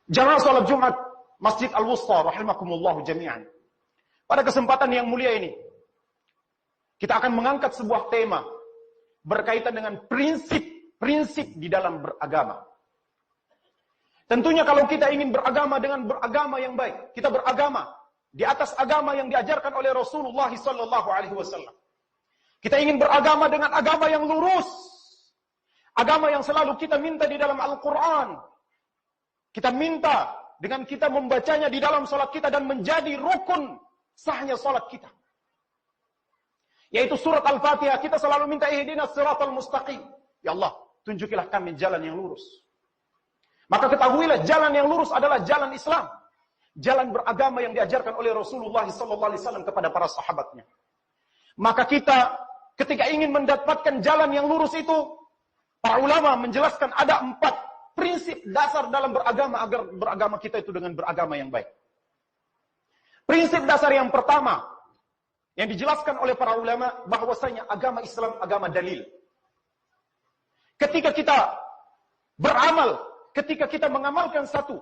Jamaah salat Jumat Masjid Al-Wusta rahimakumullah jami'an. Pada kesempatan yang mulia ini, kita akan mengangkat sebuah tema berkaitan dengan prinsip di dalam beragama. Tentunya kalau kita ingin beragama dengan beragama yang baik, kita beragama di atas agama yang diajarkan oleh Rasulullah sallallahu alaihi wasallam. Kita ingin beragama dengan agama yang lurus. Agama yang selalu kita minta di dalam Al-Qur'an. Kita minta dengan kita membacanya di dalam salat kita dan menjadi rukun sahnya salat kita. Yaitu surat Al-Fatihah, kita selalu minta ihdinas siratal mustaqim. Ya Allah, tunjukilah kami jalan yang lurus. Maka ketahuilah jalan yang lurus adalah jalan Islam. Jalan beragama yang diajarkan oleh Rasulullah SAW kepada para sahabatnya. Maka kita ketika ingin mendapatkan jalan yang lurus itu, para ulama menjelaskan ada 4 prinsip dasar dalam beragama agar beragama kita itu dengan beragama yang baik. Prinsip dasar yang pertama yang dijelaskan oleh para ulama bahwasanya agama Islam agama dalil. Ketika kita beramal, ketika kita mengamalkan satu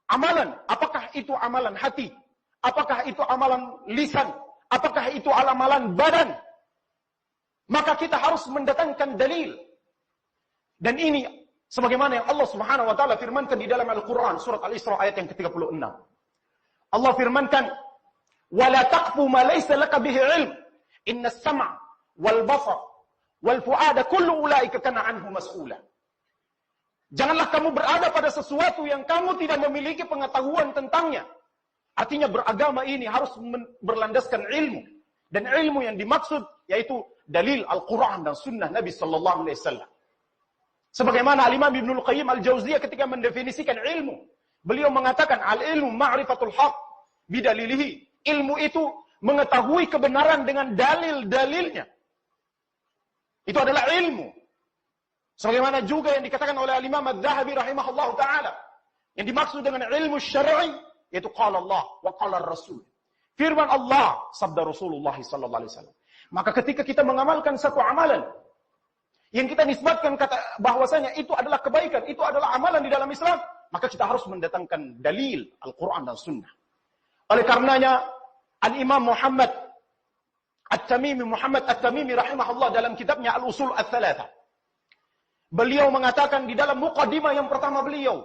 amalan, apakah itu amalan hati, apakah itu amalan lisan, apakah itu amalan badan, maka kita harus mendatangkan dalil. Dan ini sebagaimana yang Allah Subhanahu wa taala firmankan di dalam Al-Qur'an surat Al-Isra ayat yang ke-36. Allah firmankan, "Wala taqfu ma laysa laka bihi 'ilm, innas sam'a wal basar wal fu'ada kullu ulaika kana 'anhu mas'ula." Janganlah kamu berada pada sesuatu yang kamu tidak memiliki pengetahuan tentangnya. Artinya beragama ini harus berlandaskan ilmu. Dan ilmu yang dimaksud yaitu dalil Al-Quran dan sunnah Nabi Sallallahu Alaihi Wasallam. Sebagaimana Al-Imam Ibnul Qayyim Al-Jauziyah ketika mendefinisikan ilmu. Beliau mengatakan al-ilmu ma'rifatul haq bidalilihi. Ilmu itu mengetahui kebenaran dengan dalil-dalilnya. Itu adalah ilmu. Sebagaimana juga yang dikatakan oleh Al-Imam Adz-Dzahabi rahimahullah ta'ala. Yang dimaksud dengan ilmu syar'i, yaitu qala Allah wa qala Rasul. Firman Allah, sabda Rasulullah sallallahu alaihi wasallam. Maka ketika kita mengamalkan satu amalan, yang kita nisbatkan kata bahwasanya itu adalah kebaikan, itu adalah amalan di dalam Islam, maka kita harus mendatangkan dalil Al-Quran dan Sunnah. Oleh karenanya, Al-Imam Muhammad At-Tamimi rahimahullah dalam kitabnya Al-Usul Ats-Tsalatsa. Beliau mengatakan di dalam muqaddimah yang pertama beliau,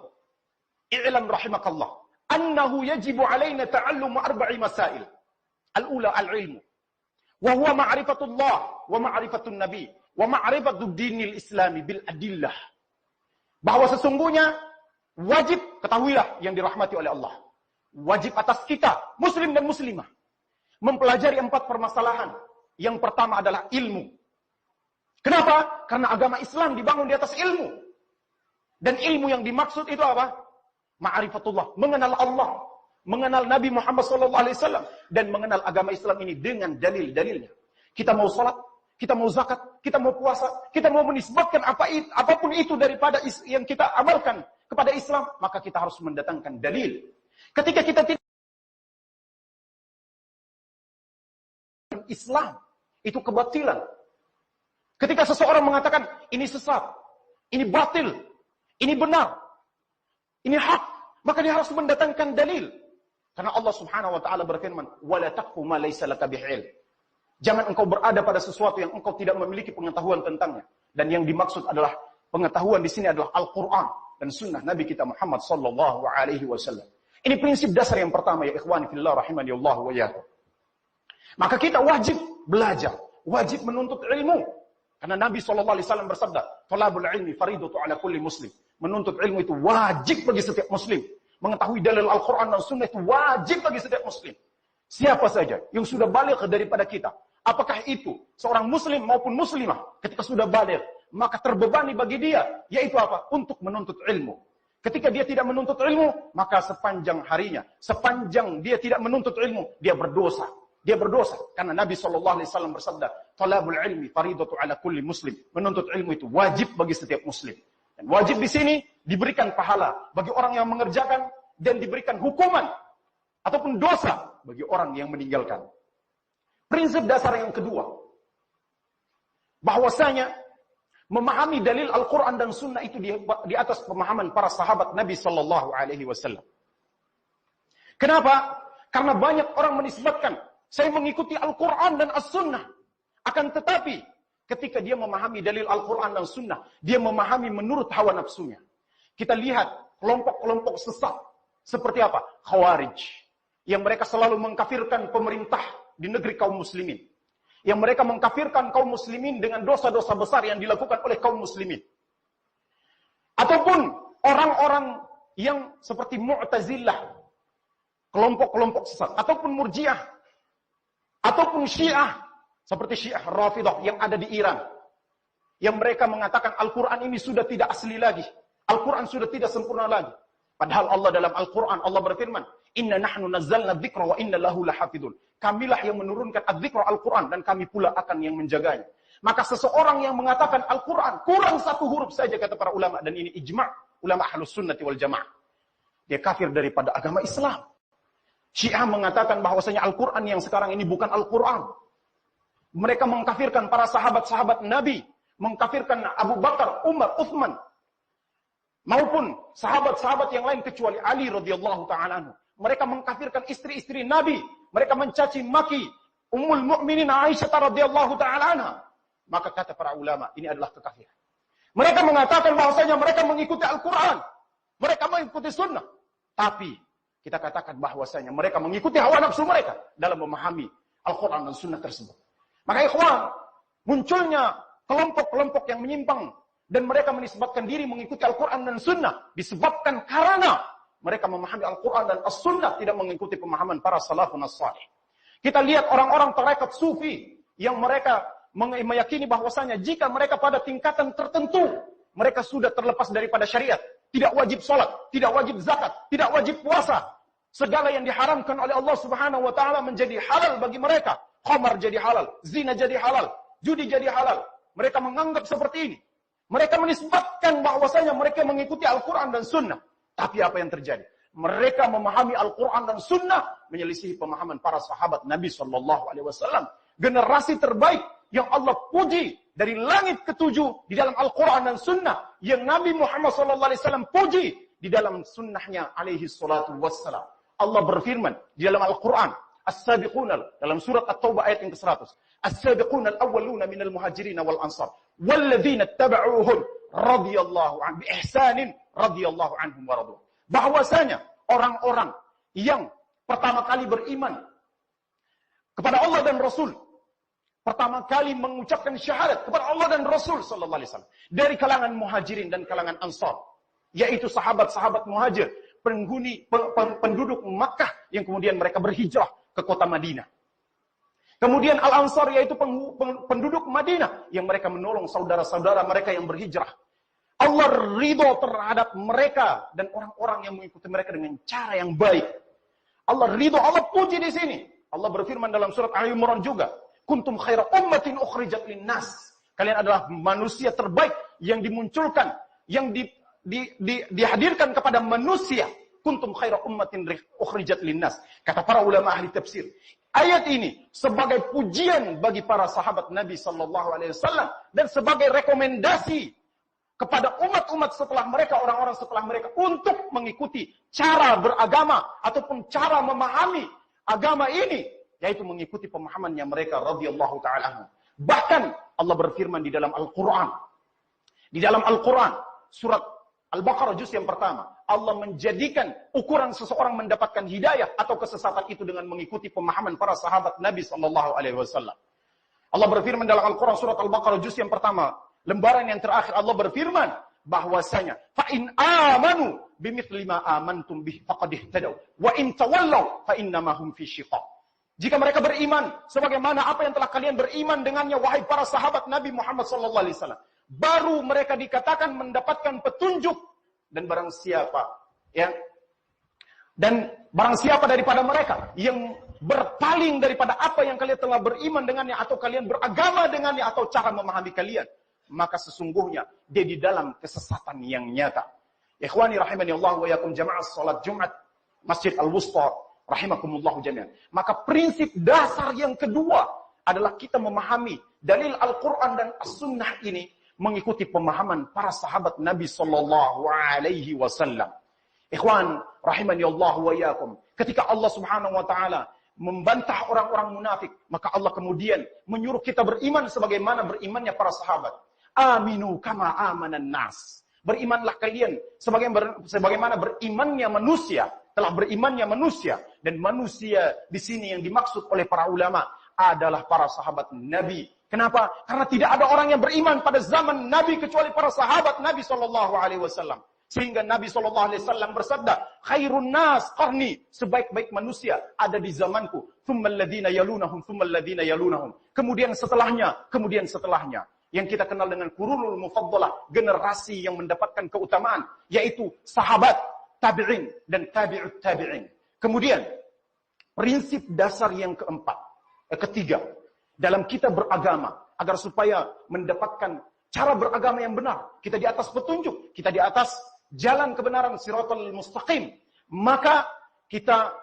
"I'lam rahimakallah, annahu yajibu alaina ta'allumu 4 masail. Al-ula al-ilmu, wa huwa ma'rifatullah wa ma'rifatun nabi, wa ma'rifatud dinil islami bil adillah." Bahwa sesungguhnya wajib, ketahuilah yang dirahmati oleh Allah, wajib atas kita, muslim dan muslimah, mempelajari 4 permasalahan. Yang pertama adalah ilmu. Kenapa? Karena agama Islam dibangun di atas ilmu. Dan ilmu yang dimaksud itu apa? Ma'rifatullah, mengenal Allah, mengenal Nabi Muhammad SAW, dan mengenal agama Islam ini dengan dalil-dalilnya. Kita mau salat, kita mau zakat, kita mau puasa, kita mau menisbatkan apapun itu daripada yang kita amalkan kepada Islam, maka kita harus mendatangkan dalil. Ketika kita tidak Islam, itu kebatilan. Ketika seseorang mengatakan, ini sesat, ini batil, ini benar, ini hak, maka dia harus mendatangkan dalil. Karena Allah Subhanahu wa taala berfirman, "Wala taqfu ma laysa laka bihi 'ilm." Jangan engkau berada pada sesuatu yang engkau tidak memiliki pengetahuan tentangnya. Dan yang dimaksud adalah pengetahuan di sini adalah Al-Qur'an dan sunnah Nabi kita Muhammad sallallahu alaihi wasallam. Ini prinsip dasar yang pertama ya ikhwani fillah rahimanillah wa iyyakum. Maka kita wajib belajar, wajib menuntut ilmu. Karena Nabi SAW bersabda, "Thalabul ilmi faridatu ala kulli muslim." Menuntut ilmu itu wajib bagi setiap muslim. Mengetahui dalil Al-Quran dan Sunnah itu wajib bagi setiap muslim. Siapa saja yang sudah baligh daripada kita, apakah itu seorang muslim maupun muslimah, ketika sudah baligh, maka terbebani bagi dia, yaitu apa? Untuk menuntut ilmu. Ketika dia tidak menuntut ilmu, maka sepanjang harinya, sepanjang dia tidak menuntut ilmu, dia berdosa. Dia berdosa karena Nabi SAW bersabda, "Talabul ilmi faridatu ala kulli muslim." Menuntut ilmu itu wajib bagi setiap muslim. Dan wajib di sini diberikan pahala bagi orang yang mengerjakan dan diberikan hukuman ataupun dosa bagi orang yang meninggalkan. Prinsip dasar yang kedua, bahwasanya memahami dalil Al-Quran dan Sunnah itu di atas pemahaman para sahabat Nabi Sallallahu Alaihi Wasallam. Kenapa? Karena banyak orang menisbatkan, saya mengikuti Al-Quran dan As-Sunnah. Akan tetapi, ketika dia memahami dalil Al-Quran dan Sunnah, dia memahami menurut hawa nafsunya. Kita lihat kelompok-kelompok sesat. Seperti apa? Khawarij. Yang mereka selalu mengkafirkan pemerintah di negeri kaum muslimin. Yang mereka mengkafirkan kaum muslimin dengan dosa-dosa besar yang dilakukan oleh kaum muslimin. Ataupun orang-orang yang seperti Mu'tazilah, kelompok-kelompok sesat, ataupun Murji'ah, ataupun Syiah, seperti Syiah Rafidah yang ada di Iran. Yang mereka mengatakan Al-Quran ini sudah tidak asli lagi. Al-Quran sudah tidak sempurna lagi. Padahal Allah dalam Al-Quran, Allah berfirman, Inna nahnu nazzalna dzikra wa inna lahu lahafidun. Kamilah yang menurunkan adzikra Al-Quran dan kami pula akan yang menjaganya. Maka seseorang yang mengatakan Al-Quran kurang satu huruf saja kata para ulama, dan ini ijma' ulama ahlus sunnati wal jamaah, dia kafir daripada agama Islam. Syiah mengatakan bahwasanya Al-Quran yang sekarang ini bukan Al-Quran. Mereka mengkafirkan para sahabat-sahabat Nabi, mengkafirkan Abu Bakar, Umar, Uthman, maupun sahabat-sahabat yang lain kecuali Ali radhiyallahu ta'ala anhu. Mereka mengkafirkan istri-istri Nabi. Mereka mencaci maki Ummul Mukminin Aisyah radhiyallahu ta'ala anha. Maka kata para ulama, ini adalah kekafiran. Mereka mengatakan bahwasanya mereka mengikuti Al-Quran. Mereka mengikuti sunnah. Tapi kita katakan bahwasanya mereka mengikuti hawa nafsu mereka dalam memahami Al-Quran dan sunnah tersebut. Maka ikhwan, munculnya kelompok-kelompok yang menyimpang dan mereka menisbatkan diri mengikuti Al-Quran dan sunnah disebabkan karena mereka memahami Al-Quran dan As-Sunnah tidak mengikuti pemahaman para salafun as-salih. Kita lihat orang-orang tarekat sufi yang mereka meyakini bahwasanya jika mereka pada tingkatan tertentu mereka sudah terlepas daripada syariat, tidak wajib sholat, tidak wajib zakat, tidak wajib puasa. Segala yang diharamkan oleh Allah Subhanahu wa taala menjadi halal bagi mereka. Khamar jadi halal, zina jadi halal, judi jadi halal. Mereka menganggap seperti ini. Mereka menisbatkan bahwasanya mereka mengikuti Al-Quran dan Sunnah. Tapi apa yang terjadi? Mereka memahami Al-Quran dan Sunnah menyelisihi pemahaman para sahabat Nabi SAW. Generasi terbaik yang Allah puji dari langit ketujuh di dalam Al-Quran dan Sunnah. Yang Nabi Muhammad SAW puji di dalam sunnahnya alaihi salatu wassalam. Allah berfirman di dalam Al-Quran. As-sabiquna dalam surat At-Taubah ayat yang ke-100. As-sabiquna al-awwaluna minal muhajirin wal ansar. Walladzina taba'uhum radhiyallahu anhum bi ihsanin radhiyallahu anhum wa radu. Bahwasanya orang-orang yang pertama kali beriman kepada Allah dan Rasul, pertama kali mengucapkan syahadat kepada Allah dan Rasul sallallahu alaihi wasallam dari kalangan muhajirin dan kalangan ansar, yaitu sahabat-sahabat muhajir, penduduk Makkah yang kemudian mereka berhijrah ke kota Madinah. Kemudian Al-Ansar yaitu penduduk Madinah yang mereka menolong saudara-saudara mereka yang berhijrah. Allah ridho terhadap mereka dan orang-orang yang mengikuti mereka dengan cara yang baik. Allah ridho, Allah puji di sini. Allah berfirman dalam surat Ali Imran juga, kuntum khaira ummatin ukhrijat linnas. Kalian adalah manusia terbaik yang dimunculkan, yang dihadirkan kepada manusia. Kuntum khaira ummatin ukhrijat linnas. Kata para ulama ahli tafsir, ayat ini sebagai pujian bagi para sahabat Nabi sallallahu alaihi wasallam dan sebagai rekomendasi kepada umat-umat setelah mereka, orang-orang setelah mereka untuk mengikuti cara beragama ataupun cara memahami agama ini, yaitu mengikuti pemahamannya mereka radhiyallahu taala anhum. Bahkan Allah berfirman di dalam Al-Qur'an. Di dalam Al-Qur'an surat Al-Baqarah juz yang pertama, Allah menjadikan ukuran seseorang mendapatkan hidayah atau kesesatan itu dengan mengikuti pemahaman para sahabat Nabi sallallahu alaihi wasallam. Allah berfirman dalam Al-Qur'an surat Al-Baqarah juz yang pertama, lembaran yang terakhir, Allah berfirman bahwasanya fa in amanu bimithli ma amantum bih faqad ihtadaw wa in tawallaw fa innama hum fi shiqaq. Jika mereka beriman sebagaimana apa yang telah kalian beriman dengannya wahai para sahabat Nabi Muhammad sallallahu alaihi wasallam, baru mereka dikatakan mendapatkan petunjuk. Dan barang siapa daripada mereka yang berpaling daripada apa yang kalian telah beriman dengannya atau kalian beragama dengannya atau cara memahami kalian, maka sesungguhnya dia di dalam kesesatan yang nyata. Ikhwani rahimani Allah wa yakum jamaah salat Jumat Masjid Al-Wusta rahimakumullah jami'an. Maka prinsip dasar yang kedua adalah kita memahami dalil Al-Quran dan As-Sunnah ini mengikuti pemahaman para sahabat Nabi sallallahu alaihi wasallam. Ikhwan rahimani Allah wa iyyakum. Ketika Allah Subhanahu wa taala membantah orang-orang munafik, maka Allah kemudian menyuruh kita beriman sebagaimana berimannya para sahabat. Aminu kama amanan nas. Berimanlah kalian sebagaimana berimannya manusia, telah berimannya manusia, dan manusia di sini yang dimaksud oleh para ulama adalah para sahabat Nabi. Kenapa? Karena tidak ada orang yang beriman pada zaman Nabi kecuali para sahabat Nabi sallallahu alaihi wasallam. Sehingga Nabi sallallahu alaihi wasallam bersabda, "Khairun nas qarni," sebaik-baik manusia ada di zamanku. "Tsummal ladzina yalunahum, tsummal ladzina yalunahum." Kemudian setelahnya. Yang kita kenal dengan qurunul mufaddalah, generasi yang mendapatkan keutamaan, yaitu sahabat, tabi'in dan tabi'ut tabi'in. Kemudian prinsip dasar yang ketiga dalam kita beragama, agar supaya mendapatkan cara beragama yang benar, kita di atas petunjuk, kita di atas jalan kebenaran siratal mustaqim, maka kita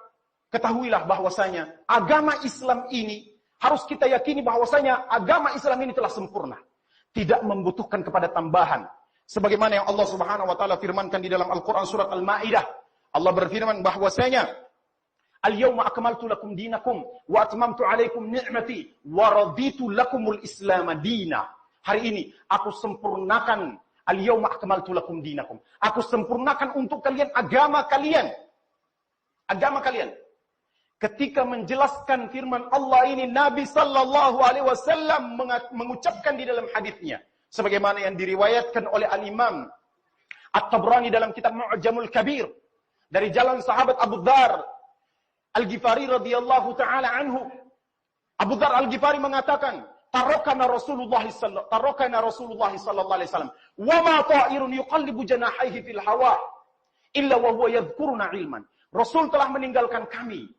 ketahuilah bahwasanya agama Islam ini harus kita yakini bahwasanya agama Islam ini telah sempurna, tidak membutuhkan kepada tambahan. Sebagaimana yang Allah Subhanahu wa taala firmankan di dalam Al-Qur'an surat Al-Maidah. Allah berfirman bahwasanya Al-yawma akmaltu lakum dinakum wa atmamtu alaikum ni'mati wa raditu lakumul Islam dina. Hari ini aku sempurnakan al-yawma akmaltu lakum dinakum. Aku sempurnakan untuk kalian agama kalian. Agama kalian. Ketika menjelaskan firman Allah ini, Nabi sallallahu alaihi wasallam mengucapkan di dalam hadisnya sebagaimana yang diriwayatkan oleh Al-Imam At-Tabrani dalam kitab Mu'jamul Kabir dari jalan sahabat Abu Dzar Al-Ghifari radhiyallahu taala anhu. Abu Dzar Al-Ghifari mengatakan, Tarokana Rasulullah sallallahu alaihi wasallam wa ma ta'irun yuqallibu janahihi fil hawa illa wa huwa yadhkuruna ilman. Rasul telah meninggalkan kami.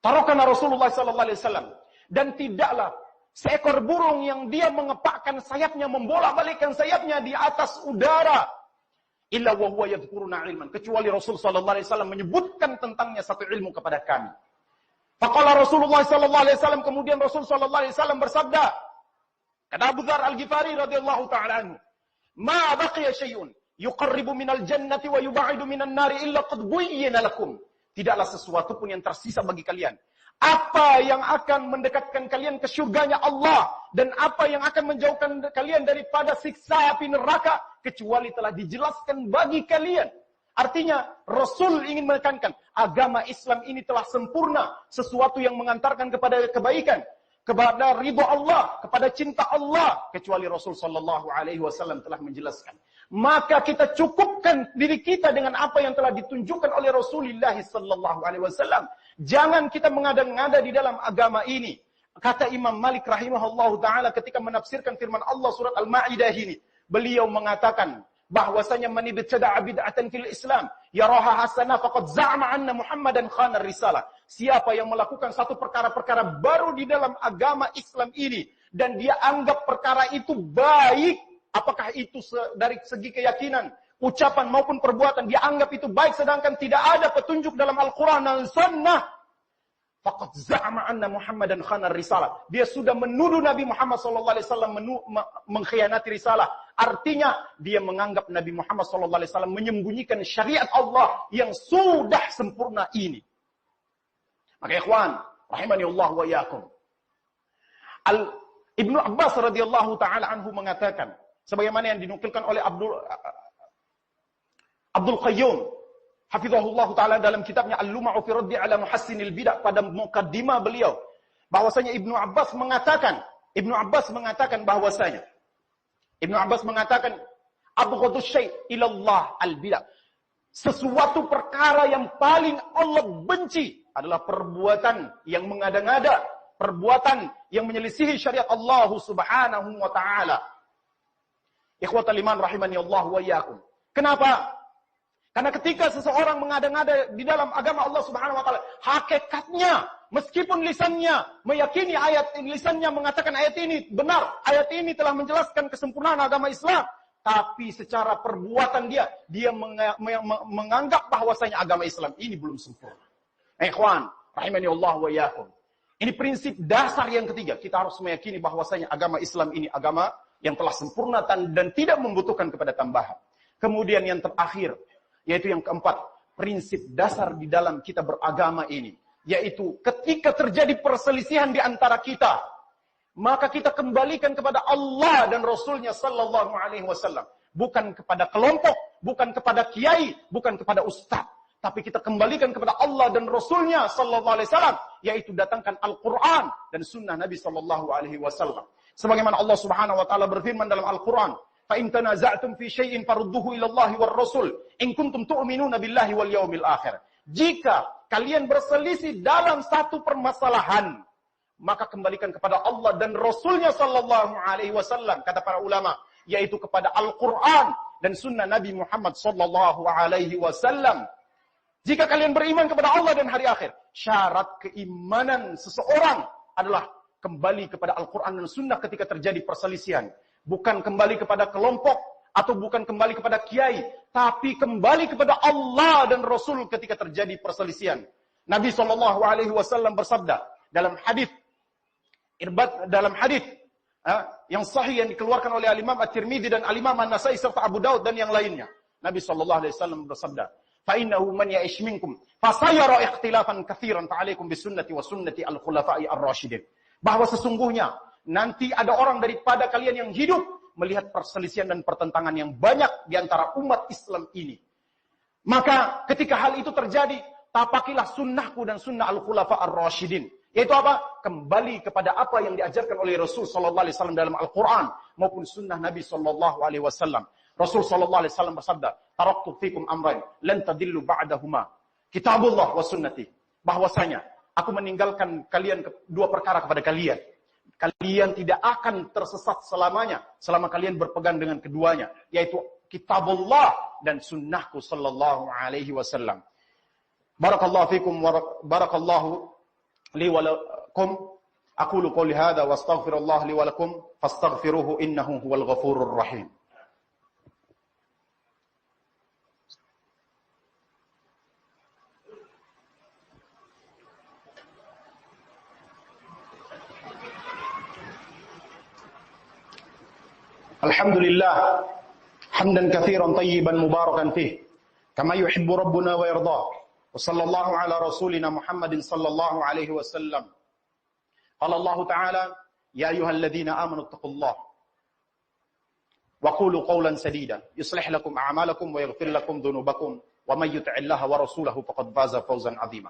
Tarokana Rasulullah sallallahu alaihi wasallam, dan tidaklah seekor burung yang dia mengepakkan sayapnya, membolak-balikkan sayapnya di atas udara, illa wa huwa yadhkuruna ilman, kecuali Rasul sallallahu alaihi wasallam menyebutkan tentangnya satu ilmu kepada kami. Faqala Rasulullah sallallahu alaihi wasallam, kemudian Rasul sallallahu alaihi wasallam bersabda, kata Abu Dzar Al-Ghifari radhiyallahu taala anhu, "Ma baqiya syai'un yuqarribu minal jannati wa yub'idu minan nari illa qad buyyina lakum." Tidaklah sesuatu pun yang tersisa bagi kalian. Apa yang akan mendekatkan kalian ke syurganya Allah dan apa yang akan menjauhkan kalian daripada siksa api neraka, kecuali telah dijelaskan bagi kalian. Artinya Rasul ingin menekankan agama Islam ini telah sempurna, sesuatu yang mengantarkan kepada kebaikan, kepada ridha Allah, kepada cinta Allah, kecuali Rasul sallallahu alaihi wasallam telah menjelaskan. Maka kita cukupkan diri kita dengan apa yang telah ditunjukkan oleh Rasulullah sallallahu alaihi wasallam. Jangan kita mengada-ngada di dalam agama ini. Kata Imam Malik rahimahullahu taala ketika menafsirkan firman Allah surat Al-Maidah ini, beliau mengatakan bahwasanya man ibtada'a bid'atan fil Islam yaraha hasanah faqad za'ama anna Muhammadan khana risalah. Siapa yang melakukan satu perkara-perkara baru di dalam agama Islam ini dan dia anggap perkara itu baik, apakah itu dari segi keyakinan, ucapan maupun perbuatan, dia anggap itu baik sedangkan tidak ada petunjuk dalam Al-Quran dan Sunnah, faqad za'ama anna Muhammadan khana risalah. Dia sudah menuduh Nabi Muhammad SAW mengkhianati risalah. Artinya dia menganggap Nabi Muhammad SAW menyembunyikan syariat Allah yang sudah sempurna ini. Maka ikhwan, rahimani Allah wa iyyakum. Ibnu Abbas radhiyallahu taala anhu mengatakan, sebagaimana yang dinukilkan oleh Abdul Qayyum hafizahullah taala dalam kitabnya Al-Lum'u fi Raddi 'ala Muhassinil Bid'ah, pada mukaddimah beliau, bahwasanya Ibnu Abbas mengatakan bahwasanya abghadus syai' ila Allah al-bid'ah. Sesuatu perkara yang paling Allah benci adalah perbuatan yang mengada-ngada, perbuatan yang menyelisihi syariat Allah Subhanahu wa taala. Ikhwatal iman rahimani Allah wa iyyakum. Kenapa? Karena ketika seseorang mengada-ngada di dalam agama Allah Subhanahu wa taala, hakikatnya meskipun lisannya meyakini ayat, lisannya mengatakan ayat ini benar, ayat ini telah menjelaskan kesempurnaan agama Islam, tapi secara perbuatan dia menganggap bahwasanya agama Islam ini belum sempurna. Ikhwan, rahimani Allah wa iyyakum. Ini prinsip dasar yang ketiga. Kita harus meyakini bahwasanya agama Islam ini agama yang telah sempurna dan tidak membutuhkan kepada tambahan. Kemudian yang terakhir, yaitu yang keempat, prinsip dasar di dalam kita beragama ini, yaitu ketika terjadi perselisihan di antara kita, maka kita kembalikan kepada Allah dan Rasulnya sallallahu alaihi wasallam. Bukan kepada kelompok, bukan kepada kiai, bukan kepada ustaz. Tapi kita kembalikan kepada Allah dan Rasulnya sallallahu alaihi wasallam, yaitu datangkan Al-Quran dan sunnah Nabi sallallahu alaihi wasallam. Sebagaimana Allah subhanahu wa ta'ala berfirman dalam Al-Quran, فَإِن تَنَازَعْتُمْ فِي شَيْءٍ فَرُدُّهُ إِلَى اللَّهِ وَالرَّسُولِ إِن كُنتُمْ تُؤْمِنُونَ بِاللَّهِ وَالْيَوْمِ الْآخِرِ. Jika kalian berselisih dalam satu permasalahan, maka kembalikan kepada Allah dan Rasulnya sallallahu alaihi wasallam, kata para ulama, yaitu kepada Al-Quran dan sunnah Nabi Muhammad sallallahu alaihi wasallam. Jika kalian beriman kepada Allah dan hari akhir, syarat keimanan seseorang adalah kembali kepada Al-Quran dan sunnah ketika terjadi perselisihan. Bukan kembali kepada kelompok, atau bukan kembali kepada kiai, tapi kembali kepada Allah dan Rasul ketika terjadi perselisihan. Nabi SAW bersabda dalam hadis yang sahih yang dikeluarkan oleh Al-Imam At-Tirmidzi dan Al-Imam An-Nasai serta Abu Daud dan yang lainnya. Nabi SAW bersabda, فَإِنَّهُ مَنْ يَعِشْ مِنْكُمْ فَسَيَرَ اِخْتِلَافًا كَثِيرًا فَعَلَيْكُمْ بِسُنَّةِ وَسُنَّةِ الْخُلَفَاءِ الرَّاشِدِينَ. Bahwa sesungguhnya nanti ada orang daripada kalian yang hidup melihat perselisihan dan pertentangan yang banyak di antara umat Islam ini. Maka ketika hal itu terjadi, tapakilah sunnahku dan sunnah al-khulafa ar-rasyidin. Yaitu apa? Kembali kepada apa yang diajarkan oleh Rasul sallallahu alaihi wasallam dalam Al-Quran maupun sunnah Nabi sallallahu alaihi wasallam. Rasul sallallahu alaihi wasallam bersabda, "Taraktu fikum amrayn lan tadillu ba'dahuma, kitabullah wa sunnati." Bahwasanya aku meninggalkan kalian dua perkara kepada kalian. Kalian tidak akan tersesat selamanya selama kalian berpegang dengan keduanya, yaitu kitabullah dan sunnahku sallallahu alaihi wasallam. Barakallahu fikum wa barakallahu li wa lakum. Aqulu qouli hadza wa astaghfirullah li wa lakum fastaghfiruhu innahu huwal ghafurur rahim. Alhamdulillah hamdan katsiran tayyiban mubarakan fih kama yuhibbu rabbuna wa yarda. Wa sallallahu ala rasulina Muhammadin sallallahu alaihi wasallam. Qala Allah ta'ala, ya ayyuhalladzina amanu taqullaha wa qulu qawlan sadida yuslih lakum a'malakum wa yaghfir lakum dhunubakum wa may yuti'illaha wa rasulahu faqad faza fawzan 'azima.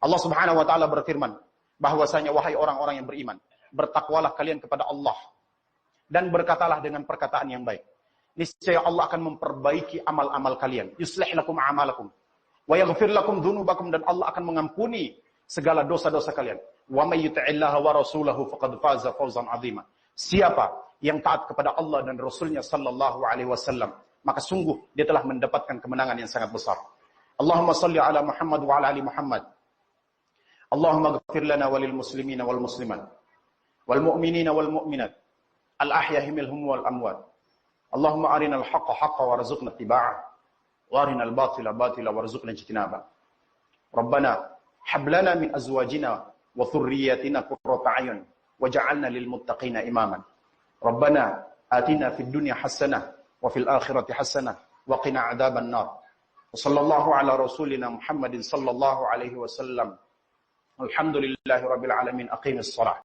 Allah Subhanahu wa taala berfirman bahwasanya wahai orang-orang yang beriman, bertakwalah kalian kepada Allah dan berkatalah dengan perkataan yang baik. Niscaya Allah akan memperbaiki amal-amal kalian. Yuslih lakum a'malakum wa yaghfir lakum dzunubakum, dan Allah akan mengampuni segala dosa-dosa kalian. Wa may yuti'illaha wa rasulahu faqad faza fawzan 'azima. Siapa yang taat kepada Allah dan Rasulnya sallallahu alaihi wasallam, maka sungguh dia telah mendapatkan kemenangan yang sangat besar. Allahumma salli ala Muhammad wa ala ali Muhammad. Allahumma ighfir lana walil muslimina wal muslimat wal mu'minina wal mu'minat al-ahya'i minhum wal amwat. Allahumma arinal haqqa haqqan warzuqna ittiba'ah wa arinal batila batila warzuqna ijtinabah. Rabbana hab lana min azwajina wa dhurriyyatina qurrata a'yun waj'alna lil muttaqina imaman. Rabbana atina fid dunya hasanah wa fil akhirati hasanah wa qina adzaban nar. Wa sallallahu ala rasulina Muhammadin sallallahu alaihi wasallam. Alhamdulillahirabbil alamin. Aqimis shalah.